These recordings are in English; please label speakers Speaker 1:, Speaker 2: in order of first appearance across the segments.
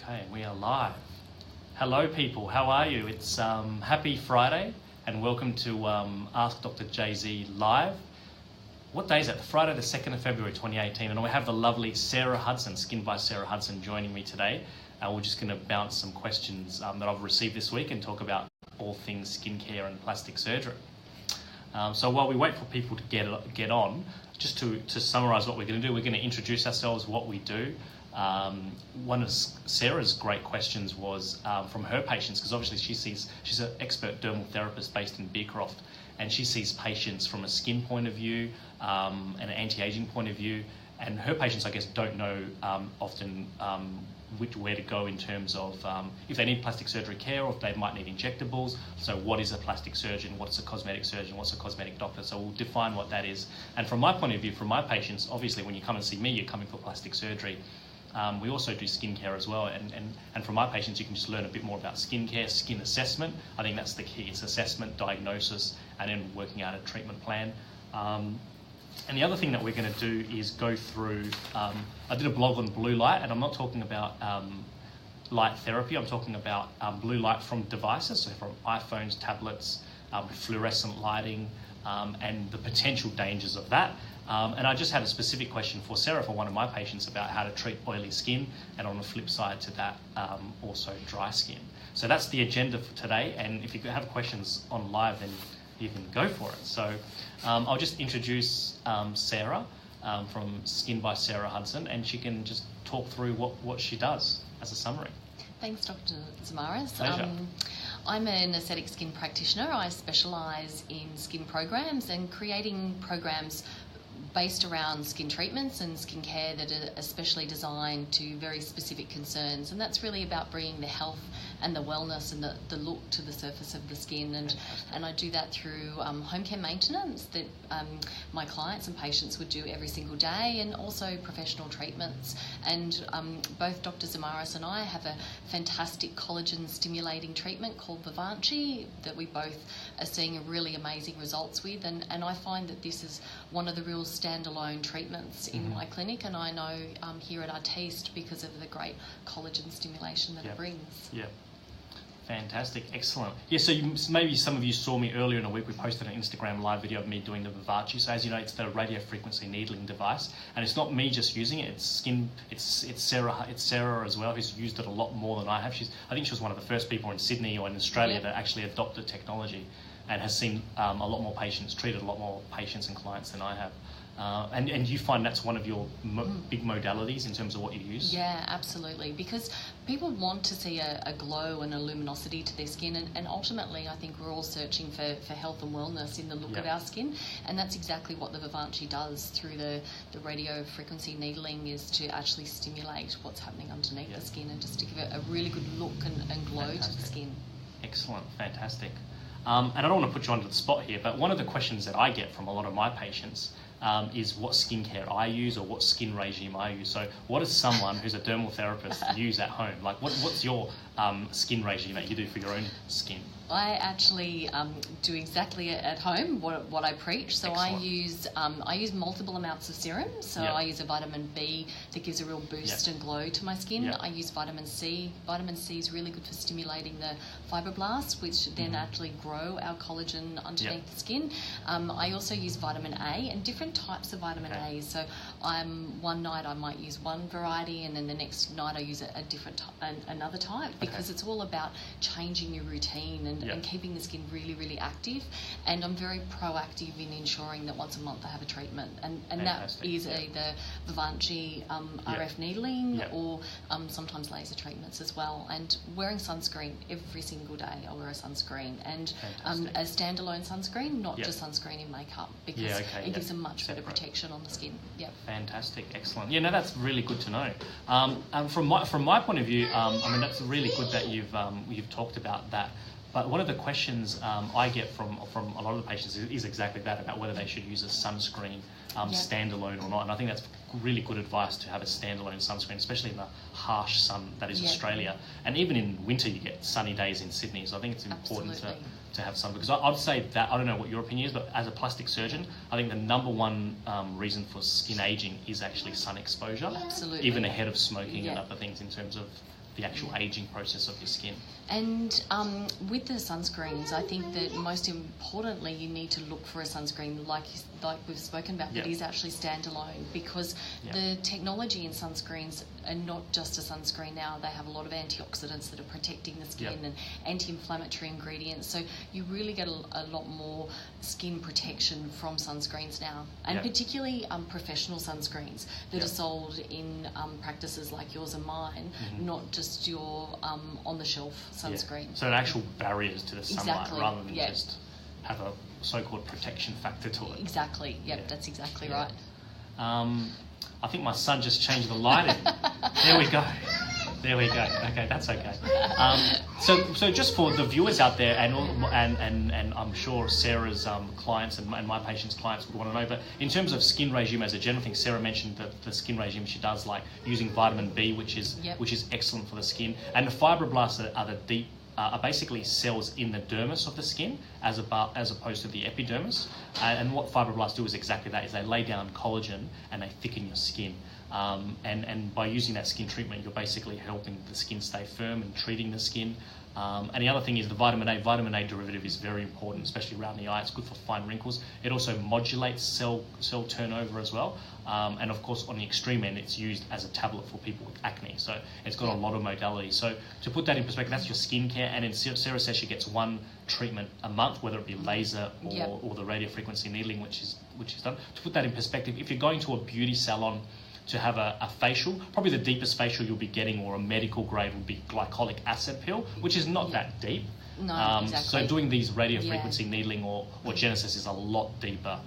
Speaker 1: Okay, we are live. Hello people, how are you? It's happy Friday and welcome to Ask Dr. Jay-Z Live. What day is it? Friday the 2nd of February 2018, and we have the lovely Sarah Hudson, Skin by Sarah Hudson, joining me today. We're just going to bounce some questions that I've received this week and talk about all things skincare and plastic surgery. So while we wait for people to get on, just to summarise what we're going to do, we're going to introduce ourselves, what we do. One of Sarah's great questions was from her patients, because obviously she's an expert dermal therapist based in Beecroft, and she sees patients from a skin point of view and an anti-aging point of view, and her patients, I guess, don't know often where to go in terms of if they need plastic surgery care or if they might need injectables. So what is a plastic surgeon? What's a cosmetic surgeon? What's a cosmetic doctor? So we'll define what that is. And from my point of view, from my patients, obviously when you come and see me, you're coming for plastic surgery. We also do skincare as well, and from my patients you can just learn a bit more about skincare, skin assessment. I think that's the key. It's assessment, diagnosis, and then working out a treatment plan. And the other thing that we're going to do is go through, I did a blog on blue light, and I'm not talking about light therapy, I'm talking about blue light from devices, so from iPhones, tablets, fluorescent lighting, and the potential dangers of that. And I just had a specific question for Sarah, for one of my patients, about how to treat oily skin, and on the flip side to that, also dry skin. So that's the agenda for today, and if you have questions on live, then you can go for it. So I'll just introduce Sarah from Skin by Sarah Hudson, and she can just talk through what she does as a summary.
Speaker 2: Thanks, Dr. Zamaris.
Speaker 1: Pleasure.
Speaker 2: I'm an aesthetic skin practitioner. I specialise in skin programs and creating programs based around skin treatments and skincare that are especially designed to very specific concerns, and that's really about bringing the health and the wellness and the look to the surface of the skin, and I do that through home care maintenance that my clients and patients would do every single day, and also professional treatments. And both Dr. Zamaris and I have a fantastic collagen stimulating treatment called Vivanci that we both are seeing really amazing results with, and I find that this is one of the real standalone treatments in my clinic, and I know here at Artiste because of the great collagen stimulation that it brings.
Speaker 1: Yeah. Fantastic, excellent. Yeah, so maybe some of you saw me earlier in the week. We posted an Instagram live video of me doing the Vivanci. So as you know, it's the radio frequency needling device, and it's not me just using it. It's Sarah as well, who's used it a lot more than I have. I think she was one of the first people in Sydney or in Australia that actually adopted technology, and has seen a lot more patients, treated a lot more patients and clients than I have. And you find that's one of your big modalities in terms of what you use?
Speaker 2: Yeah, absolutely, because people want to see a glow and a luminosity to their skin, and ultimately I think we're all searching for health and wellness in the look of our skin, and that's exactly what the Vivanci does through the radio frequency needling, is to actually stimulate what's happening underneath the skin and just to give it a really good look and glow to the skin.
Speaker 1: Excellent, fantastic. And I don't want to put you onto the spot here, but one of the questions that I get from a lot of my patients is what skincare I use or what skin regime I use. So what does someone who's a dermal therapist use at home? Like what's your skin regime that you do for your own skin?
Speaker 2: I actually do exactly at home what I preach. So excellent. I use multiple amounts of serums. So I use a vitamin B that gives a real boost and glow to my skin. I use vitamin C. Vitamin C is really good for stimulating the fibroblasts, which then actually grow our collagen underneath the skin. I also use vitamin A and different types of vitamin A. So one night I might use one variety, and then the next night I use a different another type, because it's all about changing your routine and keeping the skin really, really active. And I'm very proactive in ensuring that once a month I have a treatment, and that is either Vivanci, RF needling, or sometimes laser treatments as well. And wearing sunscreen every single day. I wear a sunscreen, and a standalone sunscreen, not just sunscreen in makeup, because it gives a much better protection on the skin.
Speaker 1: Fantastic, excellent. Yeah, no, that's really good to know. From my point of view, I mean, that's really good that you've talked about that. But one of the questions I get from a lot of the patients is exactly that, about whether they should use a sunscreen standalone or not. And I think that's really good advice, to have a standalone sunscreen, especially in the harsh sun that is Australia. And even in winter you get sunny days in Sydney, so I think it's important to have some, because I'd say that, I don't know what your opinion is, but as a plastic surgeon, I think the number one reason for skin aging is actually sun exposure.
Speaker 2: Absolutely.
Speaker 1: Even ahead of smoking and other things in terms of the actual aging process of your skin.
Speaker 2: And with the sunscreens, I think that most importantly, you need to look for a sunscreen like we've spoken about, that is actually standalone, because the technology in sunscreens are not just a sunscreen now. They have a lot of antioxidants that are protecting the skin and anti-inflammatory ingredients. So you really get a lot more skin protection from sunscreens now, and particularly professional sunscreens that are sold in practices like yours and mine, not just your on-the-shelf sunscreen.
Speaker 1: So an actual barriers to the sunlight rather than just have a so-called protection factor to it.
Speaker 2: Exactly. Yep, that's exactly right.
Speaker 1: I think my son just changed the lighting. There we go. Okay, that's okay. So just for the viewers out there, and I'm sure Sarah's clients and my patients' clients would want to know, but in terms of skin regime as a general thing, Sarah mentioned that the skin regime she does, like using vitamin B, which is excellent for the skin, and the fibroblasts are basically cells in the dermis of the skin as opposed to the epidermis. And what fibroblasts do is exactly that, is they lay down collagen and they thicken your skin. And by using that skin treatment, you're basically helping the skin stay firm and treating the skin. And the other thing is the vitamin A. Vitamin A derivative is very important, especially around the eye. It's good for fine wrinkles. It also modulates cell turnover as well. And of course, on the extreme end, it's used as a tablet for people with acne. So it's got a lot of modalities. So to put that in perspective, that's your skincare. And then Sarah says she gets one treatment a month, whether it be laser or the radiofrequency needling, which is done. To put that in perspective, if you're going to a beauty salon to have a facial, probably the deepest facial you'll be getting, or a medical grade, would be glycolic acid pill, which is not that deep.
Speaker 2: No, exactly.
Speaker 1: So doing these radiofrequency needling or Genesis is a lot deeper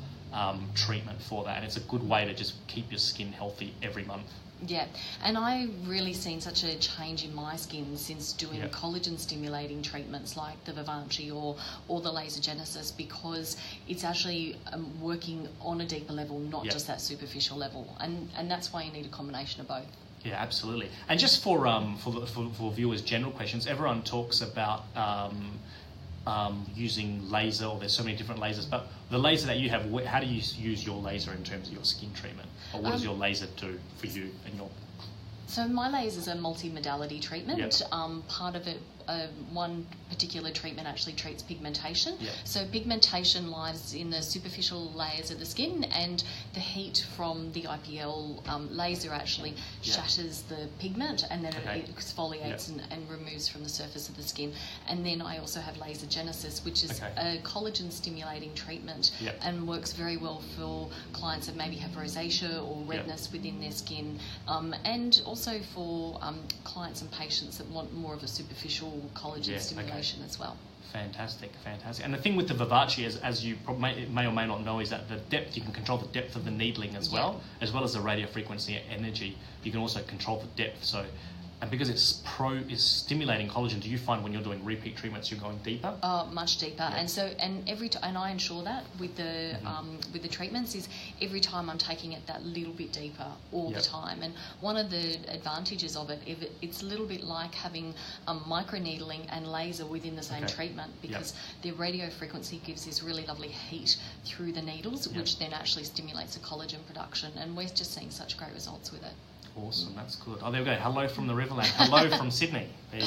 Speaker 1: treatment for that, and it's a good way to just keep your skin healthy every month.
Speaker 2: Yeah, and I've really seen such a change in my skin since doing collagen stimulating treatments like the Vivanci or the Laser Genesis, because it's actually working on a deeper level, not just that superficial level, and that's why you need a combination of both.
Speaker 1: Yeah, absolutely. And just for viewers' general questions, everyone talks about using laser, or there's so many different lasers, but the laser that you have, how do you use your laser in terms of your skin treatment, or what does your laser do for you and your...
Speaker 2: So my laser is a multi-modality treatment. Part of it, one particular treatment actually treats pigmentation. So pigmentation lies in the superficial layers of the skin, and the heat from the IPL laser actually shatters the pigment, and then it exfoliates and removes from the surface of the skin. And then I also have Laser Genesis, which is a collagen stimulating treatment and works very well for clients that maybe have rosacea or redness within their skin, and also for clients and patients that want more of a superficial collagen stimulation as well.
Speaker 1: Fantastic. And the thing with the Vivanci, as you may or may not know, is that the depth, you can control the depth of the needling as well as the radio frequency energy. You can also control the depth. So, and because it's stimulating collagen, do you find when you're doing repeat treatments you're going deeper?
Speaker 2: Much deeper. And so and I ensure that with the treatments is every time I'm taking it that little bit deeper all the time. And one of the advantages of it's a little bit like having microneedling and laser within the same treatment, because the radio frequency gives this really lovely heat through the needles, which then actually stimulates the collagen production, and we're just seeing such great results with it.
Speaker 1: Awesome, that's good. Oh, there we go. Hello from the Riverland. Hello from Sydney. There you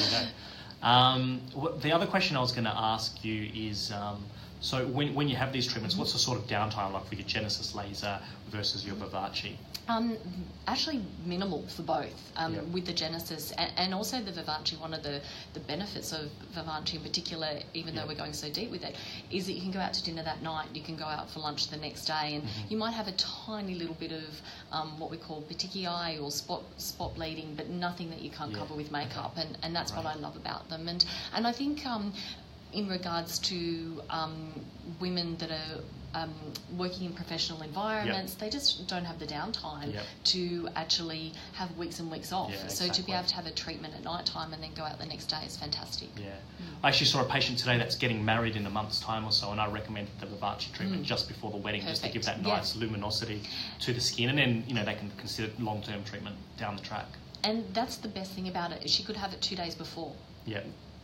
Speaker 1: go. The other question I was going to ask you is, so when you have these treatments, what's the sort of downtime like for your Genesis laser versus your Vivanci?
Speaker 2: Actually minimal for both. With the Genesis and also the Vivanci, one of the benefits of Vivanci in particular, even though we're going so deep with it, is that you can go out to dinner that night, you can go out for lunch the next day, and you might have a tiny little bit of what we call petechiae or spot bleeding, but nothing that you can't cover with makeup, and that's what I love about them. And I think in regards to women that are working in professional environments, they just don't have the downtime to actually have weeks and weeks off. So to be able to have a treatment at night time and then go out the next day is fantastic.
Speaker 1: I actually saw a patient today that's getting married in a month's time or so, and I recommended the Vivanci treatment just before the wedding, just to give that nice luminosity to the skin, and then they can consider long-term treatment down the track.
Speaker 2: And that's the best thing about it, is she could have it 2 days before.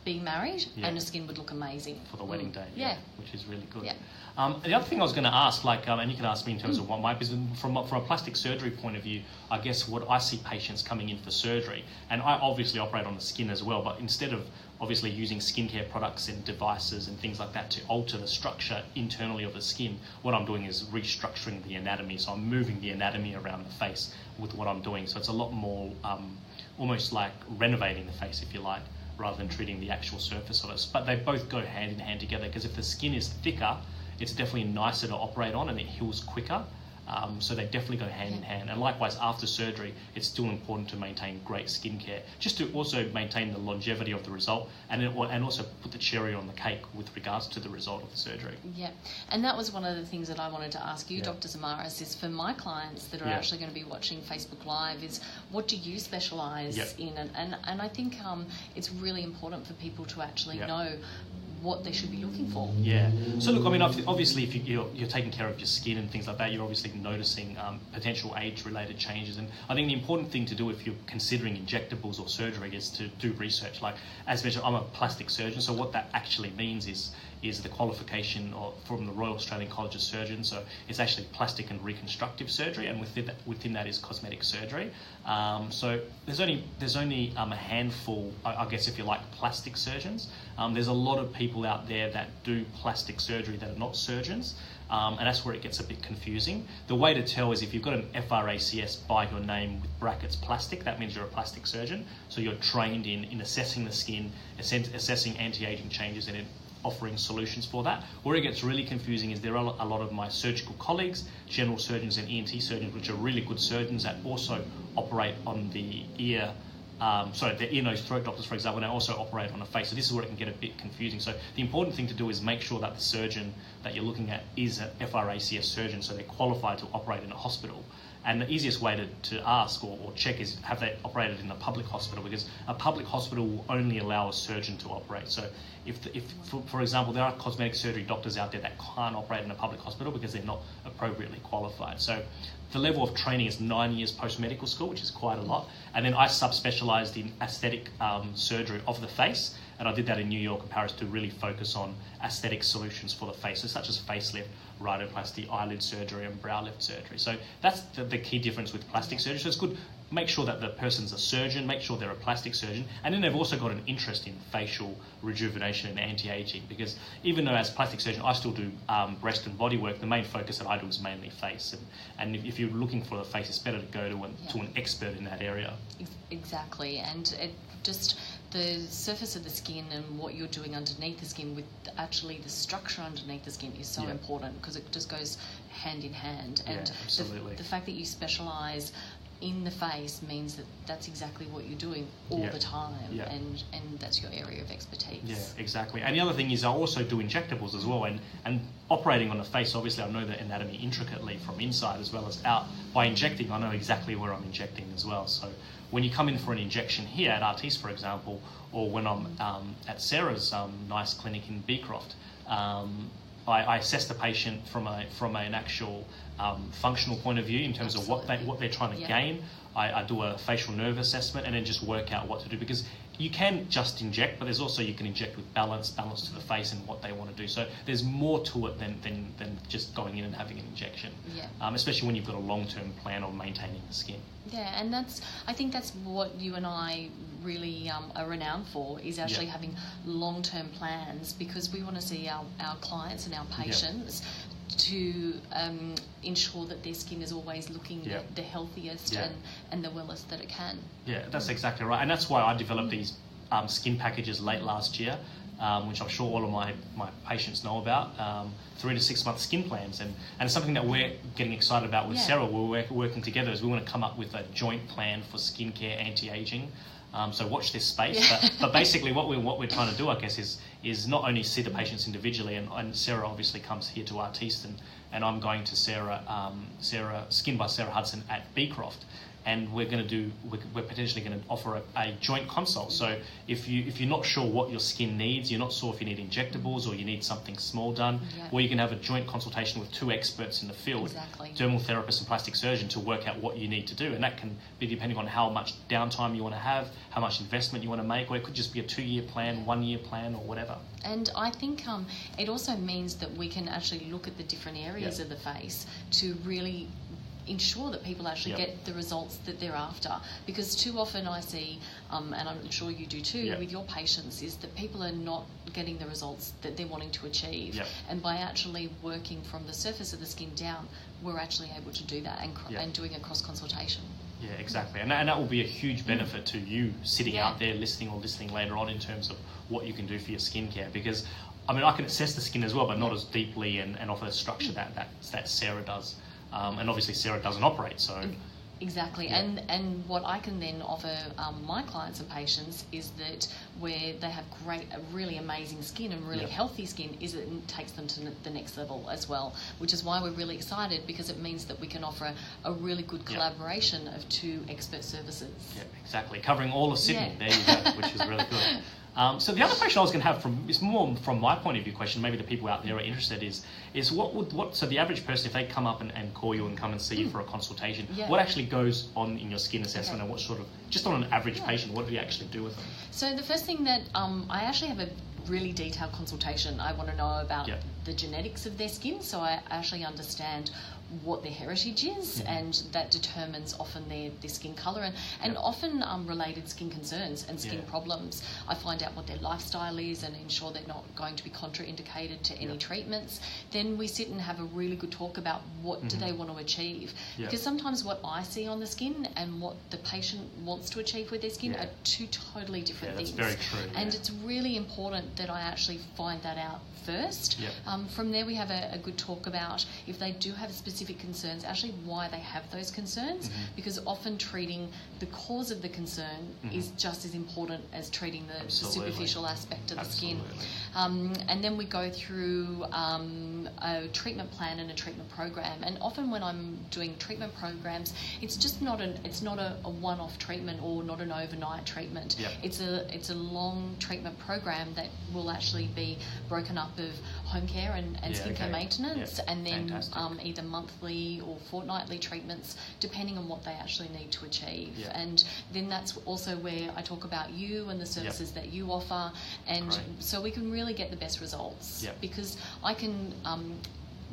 Speaker 2: being married, and the skin would look amazing
Speaker 1: for the wedding day. Which is really good. The other thing I was going to ask, and you can ask me in terms of what my business, from a plastic surgery point of view, I guess what I see patients coming in for surgery, and I obviously operate on the skin as well, but instead of obviously using skincare products and devices and things like that to alter the structure internally of the skin, what I'm doing is restructuring the anatomy. So I'm moving the anatomy around the face with what I'm doing. So it's a lot more almost like renovating the face, if you like, rather than treating the actual surface of it. But they both go hand in hand together, because if the skin is thicker, it's definitely nicer to operate on and it heals quicker. So they definitely go hand in hand. And likewise, after surgery, it's still important to maintain great skincare, just to also maintain the longevity of the result, and also put the cherry on the cake with regards to the result of the surgery.
Speaker 2: Yeah, and that was one of the things that I wanted to ask you, Dr. Samaras, is for my clients that are actually going to be watching Facebook Live, is what do you specialise in? And I think it's really important for people to actually know what they should be looking for.
Speaker 1: Yeah. So look, I mean, obviously, if you're taking care of your skin and things like that, you're obviously noticing potential age-related changes. And I think the important thing to do if you're considering injectables or surgery is to do research. Like, as mentioned, I'm a plastic surgeon, so what that actually means is the qualification from the Royal Australian College of Surgeons. So it's actually plastic and reconstructive surgery, and within that is cosmetic surgery. So there's only a handful, I guess, if you like, plastic surgeons. There's a lot of people out there that do plastic surgery that are not surgeons, and that's where it gets a bit confusing. The way to tell is if you've got an FRACS by your name with brackets plastic, that means you're a plastic surgeon. So you're trained in assessing the skin, assessing anti-aging changes, and offering solutions for that. Where it gets really confusing is there are a lot of my surgical colleagues, general surgeons and ENT surgeons, which are really good surgeons that also operate on the ear, the ear, nose, throat doctors, for example, and they also operate on the face. So this is where it can get a bit confusing. So the important thing to do is make sure that the surgeon that you're looking at is an FRACS surgeon, so they're qualified to operate in a hospital. And the easiest way to ask or check is, have they operated in a public hospital? Because a public hospital will only allow a surgeon to operate. So if for example, there are cosmetic surgery doctors out there that can't operate in a public hospital because they're not appropriately qualified. So the level of training is 9 years post-medical school, which is quite a lot. And then I subspecialised in aesthetic surgery of the face. And I did that in New York and Paris to really focus on aesthetic solutions for the face, so such as facelift, rhinoplasty, eyelid surgery, and brow lift surgery. So that's the key difference with plastic surgery. So it's good, make sure that the person's a surgeon, make sure they're a plastic surgeon, and then they've also got an interest in facial rejuvenation and anti-aging, because even though as plastic surgeon I still do breast and body work, the main focus that I do is mainly face. And if you're looking for the face, it's better to go to an expert in that area.
Speaker 2: Exactly, and it just... the surface of the skin and what you're doing underneath the skin with actually the structure underneath the skin is so important, because it just goes hand in hand. And
Speaker 1: absolutely.
Speaker 2: The fact that you specialise in the face means that that's exactly what you're doing all the time, and that's your area of expertise.
Speaker 1: Yeah, exactly. And the other thing is I also do injectables as well, and operating on the face, obviously I know the anatomy intricately from inside as well as out. By injecting, I know exactly where I'm injecting as well. So when you come in for an injection here at Artis, for example, or when I'm at Sarah's nice clinic in Beecroft, I assess the patient from an actual functional point of view in terms of what they're trying to gain. I do a facial nerve assessment and then just work out what to do, because you can just inject, but there's also, you can inject with balance to the face and what they want to do. So there's more to it than just going in and having an injection, especially when you've got a long-term plan of maintaining the skin.
Speaker 2: Yeah, and I think that's what you and I really are renowned for, is actually having long-term plans, because we want to see our clients and our patients to ensure that their skin is always looking the healthiest and the wellest that it can.
Speaker 1: Yeah, that's exactly right. And that's why I developed these skin packages late last year, which I'm sure all of my patients know about, 3 to 6 month skin plans. And it's something that we're getting excited about with Sarah. We're working together as we want to come up with a joint plan for skincare, anti-aging. So watch this space. But basically what we're trying to do, I guess, is not only see the patients individually, and Sarah obviously comes here to Artis, and I'm going to Sarah Skin by Sarah Hudson at Beecroft. and we're potentially going to offer a joint consult. So if you're not sure what your skin needs, you're not sure if you need injectables or you need something small done, or you can have a joint consultation with two experts in the field, dermal therapist and plastic surgeon, to work out what you need to do. And that can be depending on how much downtime you want to have, how much investment you want to make, or it could just be a 2-year plan, 1-year plan, or whatever.
Speaker 2: And I think it also means that we can actually look at the different areas of the face to really ensure that people actually get the results that they're after. Because too often I see, and I'm sure you do too, with your patients, is that people are not getting the results that they're wanting to achieve. And by actually working from the surface of the skin down, we're actually able to do that and doing a cross-consultation.
Speaker 1: Yeah, exactly. And that will be a huge benefit to you sitting out there listening later on in terms of what you can do for your skincare. Because, I mean, I can assess the skin as well, but not as deeply and offer the structure that Sarah does. And obviously Sarah doesn't operate, so...
Speaker 2: Exactly, and what I can then offer my clients and patients is that where they have really amazing skin and really healthy skin, is it takes them to the next level as well, which is why we're really excited, because it means that we can offer a really good collaboration of two expert services. Yeah,
Speaker 1: exactly, covering all of Sydney, there you go, which is really good. So the other question I was going to have is more from my point of view question, maybe the people out there are interested, is so the average person, if they come up and call you and come and see you for a consultation, what actually goes on in your skin assessment, and what sort of, just on an average patient, what do you actually do with them?
Speaker 2: So the first thing that I actually have a really detailed consultation. I want to know about the genetics of their skin, so I actually understand what their heritage is, and that determines often their skin colour and often related skin concerns and skin problems. I find out what their lifestyle is and ensure they're not going to be contraindicated to any treatments. Then we sit and have a really good talk about what do they want to achieve, because sometimes what I see on the skin and what the patient wants to achieve with their skin are two totally different things.
Speaker 1: That's very true.
Speaker 2: And it's really important that I actually find that out first. From there we have a good talk about if they do have specific concerns, actually why they have those concerns, because often treating the cause of the concern is just as important as treating the superficial aspect of the skin. And then we go through a treatment plan and a treatment program, and often when I'm doing treatment programs, it's just not a one-off treatment or not an overnight treatment. It's a long treatment program that will actually be broken up of home care and skincare maintenance, and then either monthly or fortnightly treatments, depending on what they actually need to achieve. And then that's also where I talk about you and the services that you offer, and so we can really get the best results. Because I can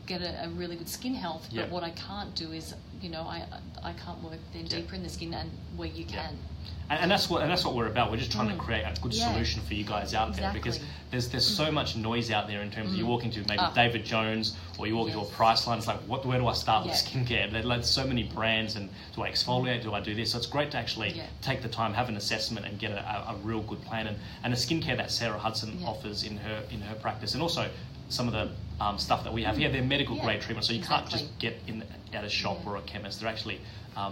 Speaker 2: get a really good skin health, but what I can't do is, I can't work then deeper in the skin and where you can.
Speaker 1: And that's what we're about. We're just trying to create a good solution for you guys out there, because there's so much noise out there in terms of you walk into maybe David Jones, or you walk into a Priceline. It's like, where do I start with skincare? There's so many brands, and do I exfoliate? Do I do this? So it's great to actually take the time, have an assessment, and get a real good plan. And the skincare that Sarah Hudson offers in her practice, and also some of the stuff that we have here, they're medical grade treatments, so you can't just get at a shop or a chemist. They're actually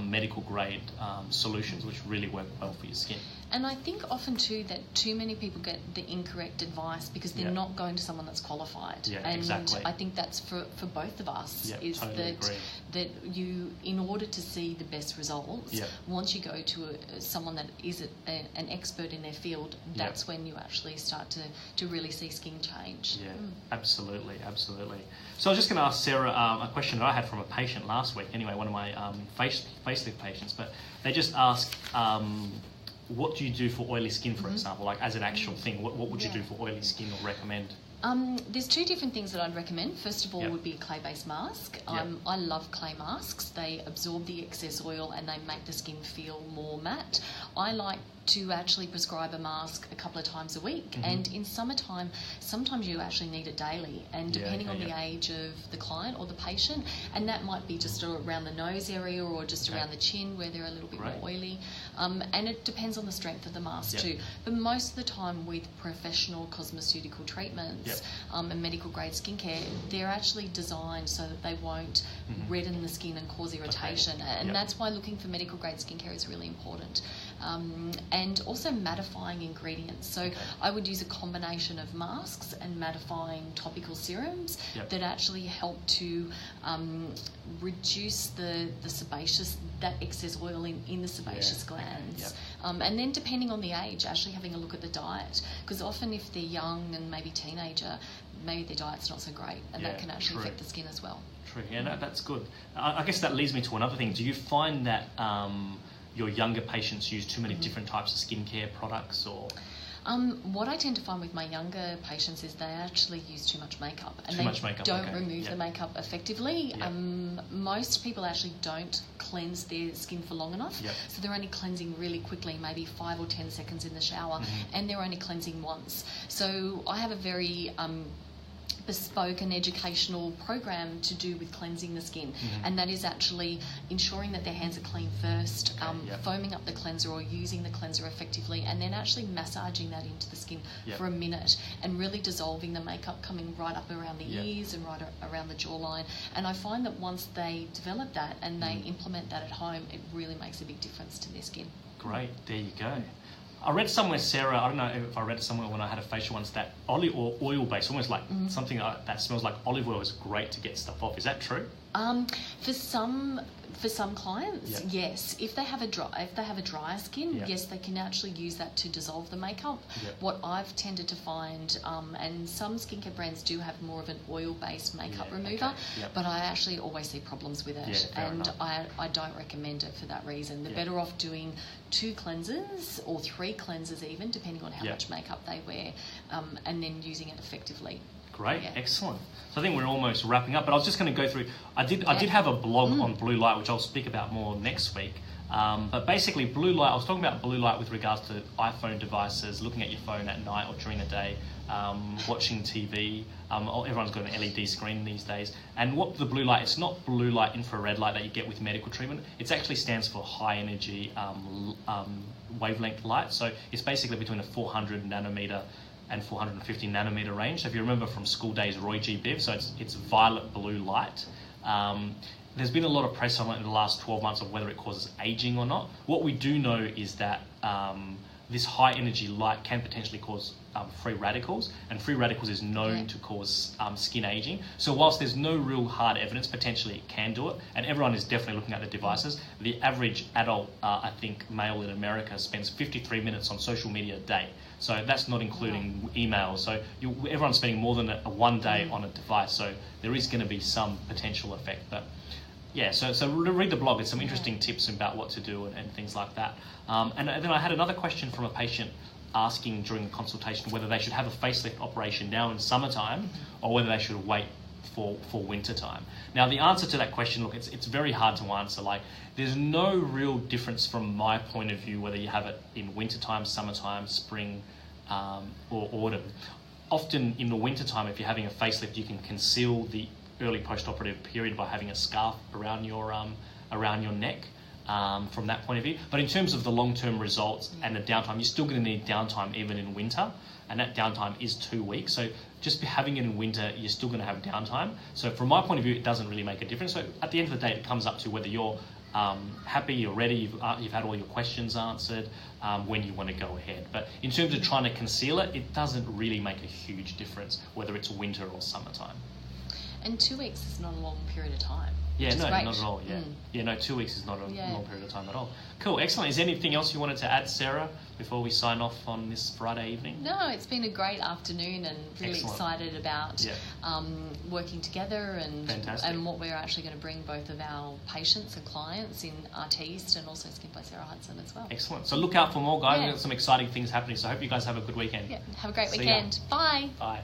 Speaker 1: medical grade solutions which really work well for your skin.
Speaker 2: And I think often too that too many people get the incorrect advice because they're not going to someone that's qualified. And I think that's for both of us, is totally that you, in order to see the best results, once you go to someone that is an expert in their field, that's when you actually start to really see skin change.
Speaker 1: Absolutely. So I was just going to ask Sarah a question that I had from a patient last week, anyway, one of my facelift patients, but they just asked, what do you do for oily skin, for example, like as an actual thing? What would you do for oily skin or recommend?
Speaker 2: There's two different things that I'd recommend. First of all would be a clay-based mask. I love clay masks. They absorb the excess oil and they make the skin feel more matte. I like to actually prescribe a mask a couple of times a week, and in summertime sometimes you actually need it daily, and depending on the age of the client or the patient, and that might be just around the nose area or just around the chin where they're a little bit more oily, and it depends on the strength of the mask too. But most of the time with professional cosmeceutical treatments and medical grade skincare, they're actually designed so that they won't redden the skin and cause irritation, and that's why looking for medical grade skincare is really important. and also mattifying ingredients. So I would use a combination of masks and mattifying topical serums that actually help to reduce the sebaceous, that excess oil in the sebaceous glands. And then depending on the age, actually having a look at the diet, because often if they're young and maybe teenager, maybe their diet's not so great, and that can actually affect the skin as well.
Speaker 1: True, yeah, no, that's good. I guess that leads me to another thing. Do you find that your younger patients use too many different types of skincare products, or...?
Speaker 2: What I tend to find with my younger patients is they actually use too much makeup, and don't remove the makeup effectively. Most people actually don't cleanse their skin for long enough, so they're only cleansing really quickly, maybe 5 or 10 seconds in the shower, and they're only cleansing once. So I have a very bespoke and educational program to do with cleansing the skin, and that is actually ensuring that their hands are clean first, foaming up the cleanser or using the cleanser effectively, and then actually massaging that into the skin for a minute and really dissolving the makeup, coming right up around the ears and right around the jawline. And I find that once they develop that and they implement that at home, it really makes a big difference to their skin.
Speaker 1: Great, there you go. I read somewhere, Sarah, I don't know if I read it somewhere when I had a facial once, that olive or oil-based, almost like something that smells like olive oil, is great to get stuff off. Is that true?
Speaker 2: For some clients, yes. If they have a drier skin, yes, they can actually use that to dissolve the makeup. What I've tended to find, and some skincare brands do have more of an oil-based makeup remover, but I actually always see problems with it, and I don't recommend it for that reason. They're better off doing 2 cleansers or 3 cleansers even, depending on how much makeup they wear, and then using it effectively.
Speaker 1: Great, excellent. So I think we're almost wrapping up, but I was just going to go through, I did have a blog on blue light, which I'll speak about more next week. But basically blue light, I was talking about blue light with regards to iPhone devices, looking at your phone at night or during the day, watching TV. Everyone's got an LED screen these days. And what the blue light, it's not blue light, infrared light that you get with medical treatment. It actually stands for high energy wavelength light. So it's basically between a 400 nanometer and 450 nanometer range. So if you remember from school days, Roy G. Biv, so it's violet blue light. There's been a lot of press on it in the last 12 months of whether it causes aging or not. What we do know is that this high energy light can potentially cause free radicals, and free radicals is known to cause skin aging. So whilst there's no real hard evidence, potentially it can do it, and everyone is definitely looking at the devices. The average adult, I think, male in America spends 53 minutes on social media a day. So that's not including emails. So everyone's spending more than one day on a device. So there is going to be some potential effect. But yeah, so read the blog. There's some interesting tips about what to do and things like that. And then I had another question from a patient asking during the consultation whether they should have a facelift operation now in summertime or whether they should wait for winter time. Now the answer to that question, look, it's very hard to answer. Like, there's no real difference from my point of view whether you have it in wintertime, summertime, spring, or autumn. Often in the wintertime, if you're having a facelift, you can conceal the early post-operative period by having a scarf around your neck. From that point of view. But in terms of the long-term results and the downtime, you're still going to need downtime even in winter, and that downtime is 2 weeks. So just having it in winter, you're still going to have downtime. So from my point of view, it doesn't really make a difference. So at the end of the day, it comes up to whether you're happy, you're ready, you've had all your questions answered, when you want to go ahead. But in terms of trying to conceal it, it doesn't really make a huge difference whether it's winter or summertime.
Speaker 2: And 2 weeks is not a long period of time.
Speaker 1: Yeah, no, not at all. Yeah, no, 2 weeks is not a long period of time at all. Cool, excellent. Is there anything else you wanted to add, Sarah, before we sign off on this Friday evening?
Speaker 2: No, it's been a great afternoon, and really excited about working together and what we're actually going to bring both of our patients and clients in Artiste and also Skin by Sarah Hudson as well. Excellent. So look out for more, guys. We've got some exciting things happening. So I hope you guys have a good weekend. Yeah, have a great weekend. Bye. Bye.